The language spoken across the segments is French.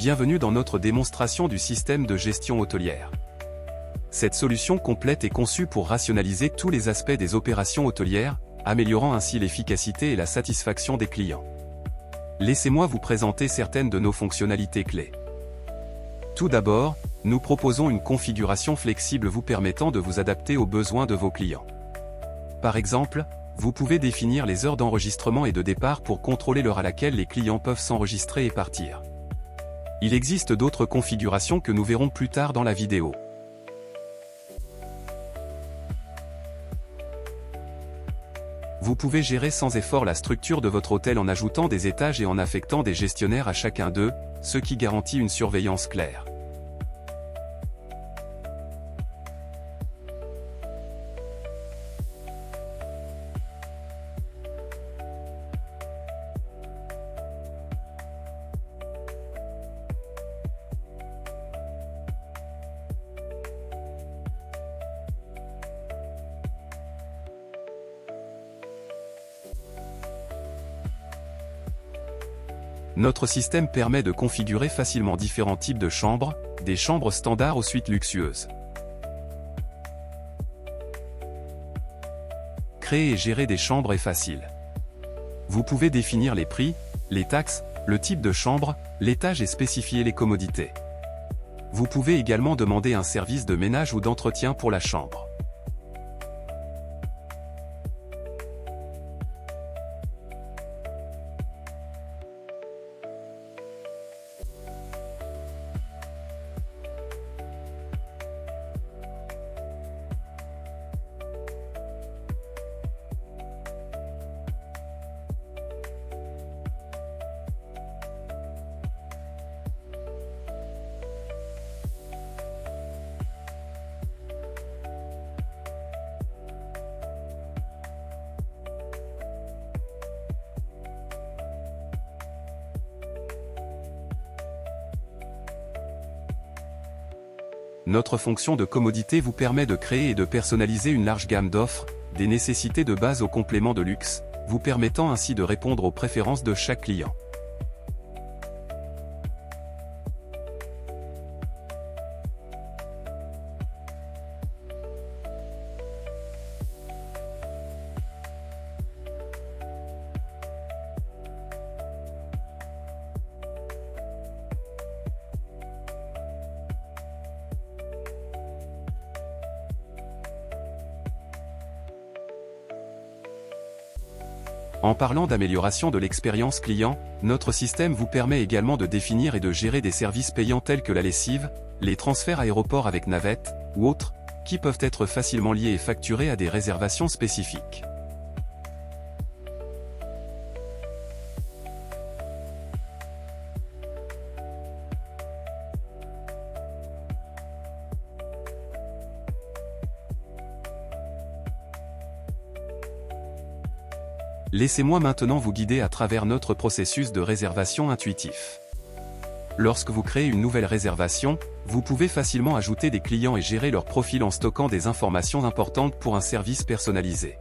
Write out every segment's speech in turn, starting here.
Bienvenue dans notre démonstration du système de gestion hôtelière. Cette solution complète est conçue pour rationaliser tous les aspects des opérations hôtelières, améliorant ainsi l'efficacité et la satisfaction des clients. Laissez-moi vous présenter certaines de nos fonctionnalités clés. Tout d'abord, nous proposons une configuration flexible vous permettant de vous adapter aux besoins de vos clients. Par exemple, vous pouvez définir les heures d'enregistrement et de départ pour contrôler l'heure à laquelle les clients peuvent s'enregistrer et partir. Il existe d'autres configurations que nous verrons plus tard dans la vidéo. Vous pouvez gérer sans effort la structure de votre hôtel en ajoutant des étages et en affectant des gestionnaires à chacun d'eux, ce qui garantit une surveillance claire. Notre système permet de configurer facilement différents types de chambres, des chambres standards aux suites luxueuses. Créer et gérer des chambres est facile. Vous pouvez définir les prix, les taxes, le type de chambre, l'étage et spécifier les commodités. Vous pouvez également demander un service de ménage ou d'entretien pour la chambre. Notre fonction de commodité vous permet de créer et de personnaliser une large gamme d'offres, des nécessités de base aux compléments de luxe, vous permettant ainsi de répondre aux préférences de chaque client. En parlant d'amélioration de l'expérience client, notre système vous permet également de définir et de gérer des services payants tels que la lessive, les transferts aéroports avec navette, ou autres, qui peuvent être facilement liés et facturés à des réservations spécifiques. Laissez-moi maintenant vous guider à travers notre processus de réservation intuitif. Lorsque vous créez une nouvelle réservation, vous pouvez facilement ajouter des clients et gérer leur profil en stockant des informations importantes pour un service personnalisé.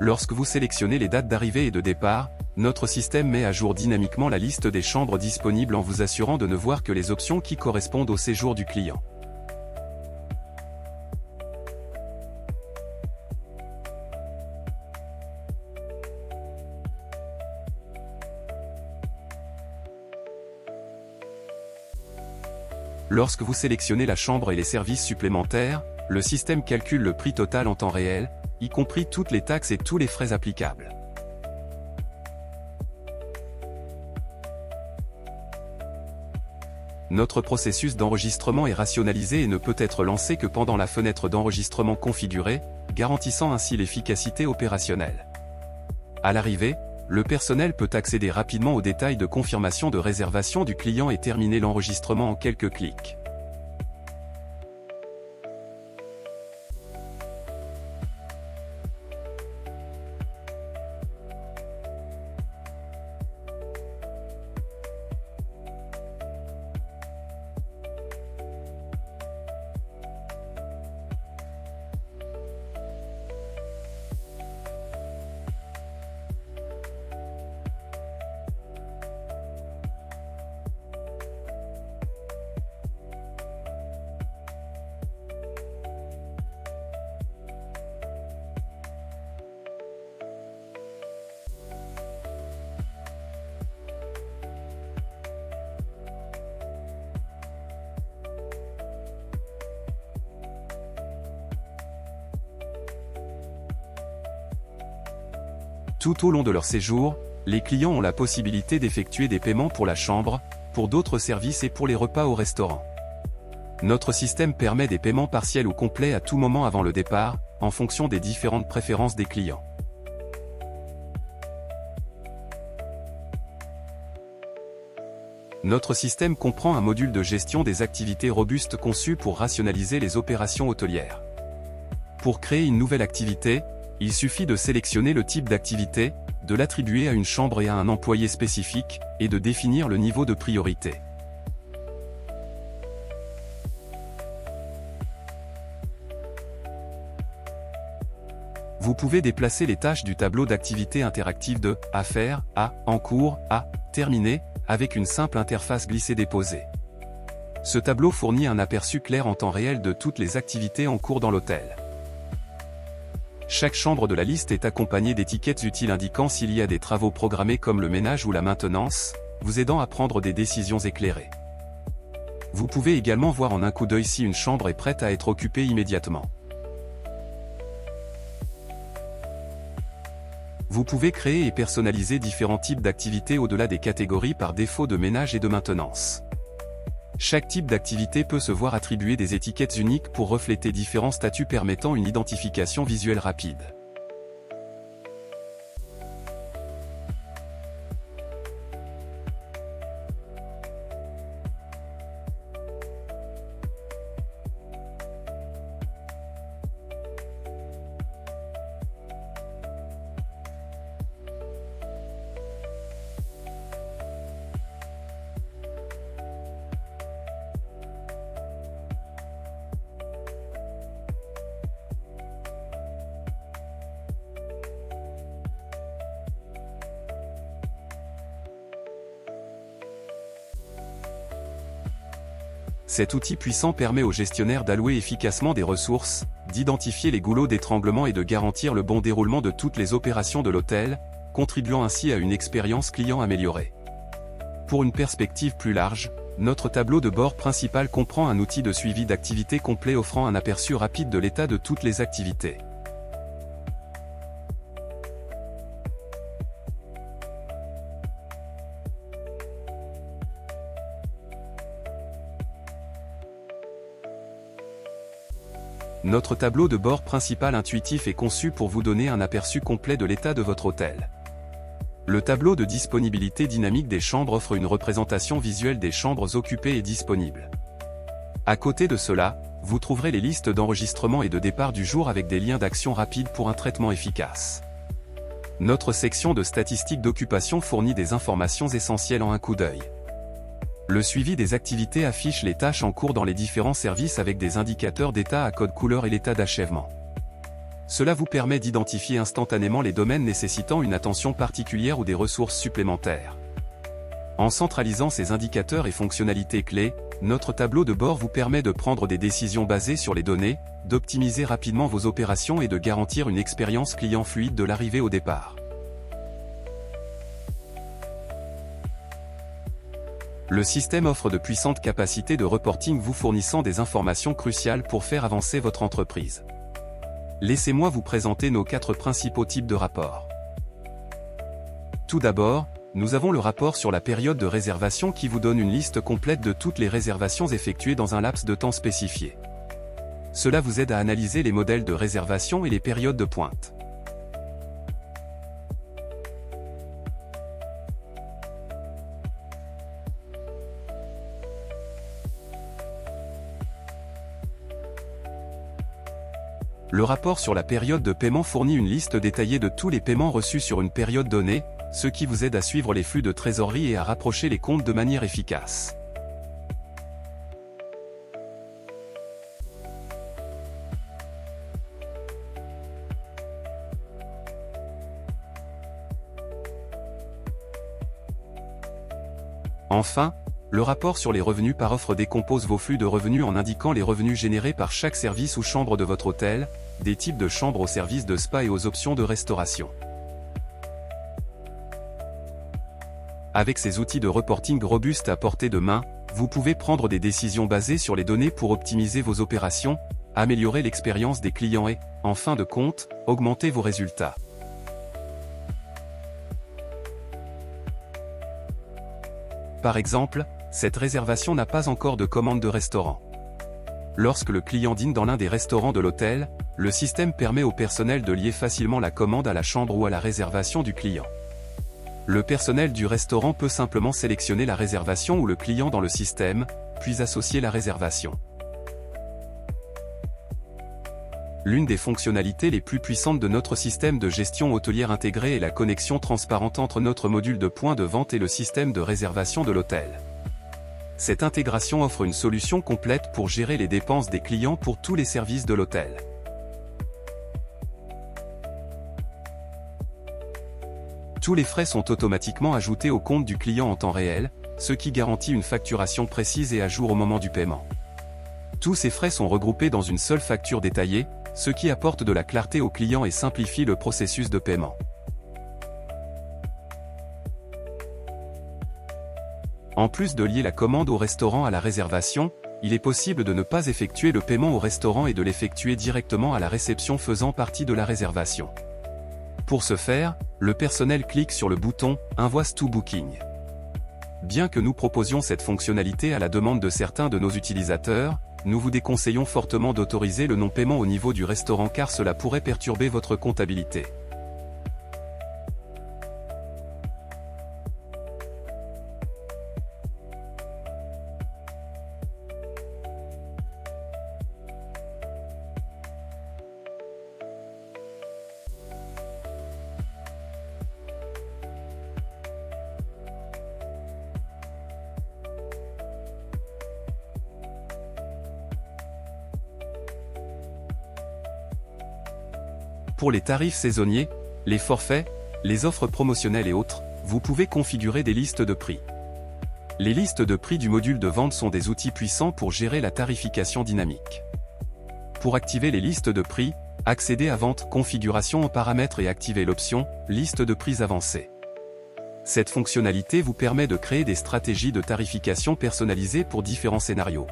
Lorsque vous sélectionnez les dates d'arrivée et de départ, notre système met à jour dynamiquement la liste des chambres disponibles en vous assurant de ne voir que les options qui correspondent au séjour du client. Lorsque vous sélectionnez la chambre et les services supplémentaires, le système calcule le prix total en temps réel, y compris toutes les taxes et tous les frais applicables. Notre processus d'enregistrement est rationalisé et ne peut être lancé que pendant la fenêtre d'enregistrement configurée, garantissant ainsi l'efficacité opérationnelle. À l'arrivée, le personnel peut accéder rapidement aux détails de confirmation de réservation du client et terminer l'enregistrement en quelques clics. Tout au long de leur séjour, les clients ont la possibilité d'effectuer des paiements pour la chambre, pour d'autres services et pour les repas au restaurant. Notre système permet des paiements partiels ou complets à tout moment avant le départ, en fonction des différentes préférences des clients. Notre système comprend un module de gestion des activités robuste conçu pour rationaliser les opérations hôtelières. Pour créer une nouvelle activité, il suffit de sélectionner le type d'activité, de l'attribuer à une chambre et à un employé spécifique, et de définir le niveau de priorité. Vous pouvez déplacer les tâches du tableau d'activité interactive de « À faire » à « En cours » à « Terminé » avec une simple interface glisser-déposer. Ce tableau fournit un aperçu clair en temps réel de toutes les activités en cours dans l'hôtel. Chaque chambre de la liste est accompagnée d'étiquettes utiles indiquant s'il y a des travaux programmés comme le ménage ou la maintenance, vous aidant à prendre des décisions éclairées. Vous pouvez également voir en un coup d'œil si une chambre est prête à être occupée immédiatement. Vous pouvez créer et personnaliser différents types d'activités au-delà des catégories par défaut de ménage et de maintenance. Chaque type d'activité peut se voir attribuer des étiquettes uniques pour refléter différents statuts permettant une identification visuelle rapide. Cet outil puissant permet aux gestionnaires d'allouer efficacement des ressources, d'identifier les goulots d'étranglement et de garantir le bon déroulement de toutes les opérations de l'hôtel, contribuant ainsi à une expérience client améliorée. Pour une perspective plus large, notre tableau de bord principal comprend un outil de suivi d'activité complet offrant un aperçu rapide de l'état de toutes les activités. Notre tableau de bord principal intuitif est conçu pour vous donner un aperçu complet de l'état de votre hôtel. Le tableau de disponibilité dynamique des chambres offre une représentation visuelle des chambres occupées et disponibles. À côté de cela, vous trouverez les listes d'enregistrement et de départ du jour avec des liens d'action rapides pour un traitement efficace. Notre section de statistiques d'occupation fournit des informations essentielles en un coup d'œil. Le suivi des activités affiche les tâches en cours dans les différents services avec des indicateurs d'état à code couleur et l'état d'achèvement. Cela vous permet d'identifier instantanément les domaines nécessitant une attention particulière ou des ressources supplémentaires. En centralisant ces indicateurs et fonctionnalités clés, notre tableau de bord vous permet de prendre des décisions basées sur les données, d'optimiser rapidement vos opérations et de garantir une expérience client fluide de l'arrivée au départ. Le système offre de puissantes capacités de reporting vous fournissant des informations cruciales pour faire avancer votre entreprise. Laissez-moi vous présenter nos 4 principaux types de rapports. Tout d'abord, nous avons le rapport sur la période de réservation qui vous donne une liste complète de toutes les réservations effectuées dans un laps de temps spécifié. Cela vous aide à analyser les modèles de réservation et les périodes de pointe. Le rapport sur la période de paiement fournit une liste détaillée de tous les paiements reçus sur une période donnée, ce qui vous aide à suivre les flux de trésorerie et à rapprocher les comptes de manière efficace. Enfin, le rapport sur les revenus par offre décompose vos flux de revenus en indiquant les revenus générés par chaque service ou chambre de votre hôtel, des types de chambres aux services de spa et aux options de restauration. Avec ces outils de reporting robustes à portée de main, vous pouvez prendre des décisions basées sur les données pour optimiser vos opérations, améliorer l'expérience des clients et, en fin de compte, augmenter vos résultats. Par exemple, cette réservation n'a pas encore de commande de restaurant. Lorsque le client dîne dans l'un des restaurants de l'hôtel, le système permet au personnel de lier facilement la commande à la chambre ou à la réservation du client. Le personnel du restaurant peut simplement sélectionner la réservation ou le client dans le système, puis associer la réservation. L'une des fonctionnalités les plus puissantes de notre système de gestion hôtelière intégrée est la connexion transparente entre notre module de points de vente et le système de réservation de l'hôtel. Cette intégration offre une solution complète pour gérer les dépenses des clients pour tous les services de l'hôtel. Tous les frais sont automatiquement ajoutés au compte du client en temps réel, ce qui garantit une facturation précise et à jour au moment du paiement. Tous ces frais sont regroupés dans une seule facture détaillée, ce qui apporte de la clarté au client et simplifie le processus de paiement. En plus de lier la commande au restaurant à la réservation, il est possible de ne pas effectuer le paiement au restaurant et de l'effectuer directement à la réception faisant partie de la réservation. Pour ce faire, le personnel clique sur le bouton « Invoice to Booking ». Bien que nous proposions cette fonctionnalité à la demande de certains de nos utilisateurs, nous vous déconseillons fortement d'autoriser le non-paiement au niveau du restaurant car cela pourrait perturber votre comptabilité. Pour les tarifs saisonniers, les forfaits, les offres promotionnelles et autres, vous pouvez configurer des listes de prix. Les listes de prix du module de vente sont des outils puissants pour gérer la tarification dynamique. Pour activer les listes de prix, accédez à Vente, Configuration en paramètres et activez l'option « Liste de prix avancée ». Cette fonctionnalité vous permet de créer des stratégies de tarification personnalisées pour différents scénarios.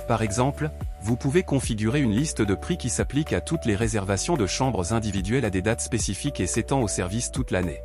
Par exemple, vous pouvez configurer une liste de prix qui s'applique à toutes les réservations de chambres individuelles à des dates spécifiques et s'étend au service toute l'année.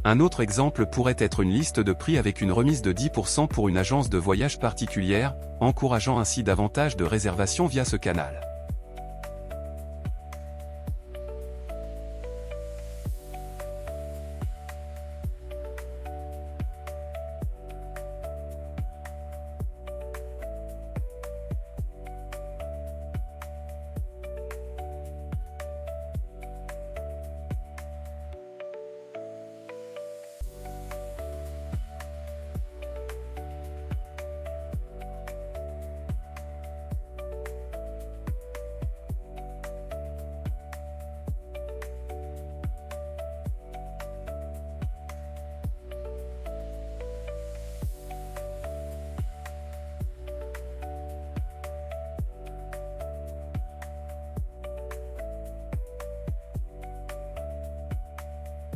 Un autre exemple pourrait être une liste de prix avec une remise de 10% pour une agence de voyage particulière, encourageant ainsi davantage de réservations via ce canal.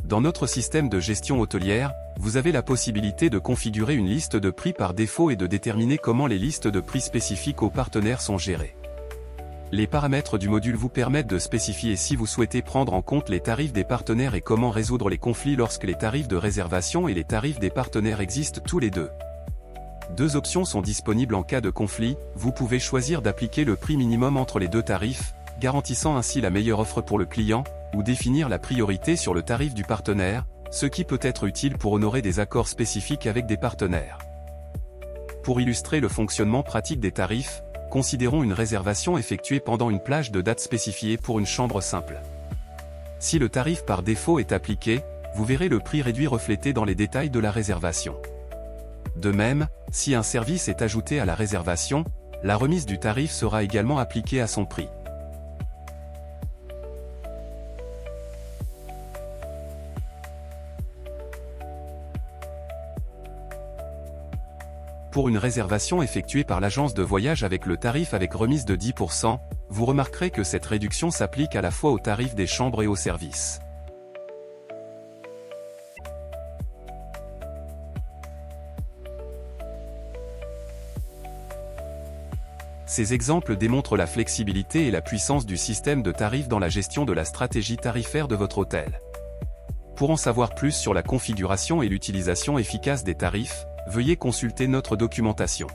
Dans notre système de gestion hôtelière, vous avez la possibilité de configurer une liste de prix par défaut et de déterminer comment les listes de prix spécifiques aux partenaires sont gérées. Les paramètres du module vous permettent de spécifier si vous souhaitez prendre en compte les tarifs des partenaires et comment résoudre les conflits lorsque les tarifs de réservation et les tarifs des partenaires existent tous les deux. Deux options sont disponibles en cas de conflit, vous pouvez choisir d'appliquer le prix minimum entre les deux tarifs, garantissant ainsi la meilleure offre pour le client, ou définir la priorité sur le tarif du partenaire, ce qui peut être utile pour honorer des accords spécifiques avec des partenaires. Pour illustrer le fonctionnement pratique des tarifs, considérons une réservation effectuée pendant une plage de date spécifiée pour une chambre simple. Si le tarif par défaut est appliqué, vous verrez le prix réduit reflété dans les détails de la réservation. De même, si un service est ajouté à la réservation, la remise du tarif sera également appliquée à son prix. Pour une réservation effectuée par l'agence de voyage avec le tarif avec remise de 10%, vous remarquerez que cette réduction s'applique à la fois au tarif des chambres et aux services. Ces exemples démontrent la flexibilité et la puissance du système de tarifs dans la gestion de la stratégie tarifaire de votre hôtel. Pour en savoir plus sur la configuration et l'utilisation efficace des tarifs, veuillez consulter notre documentation.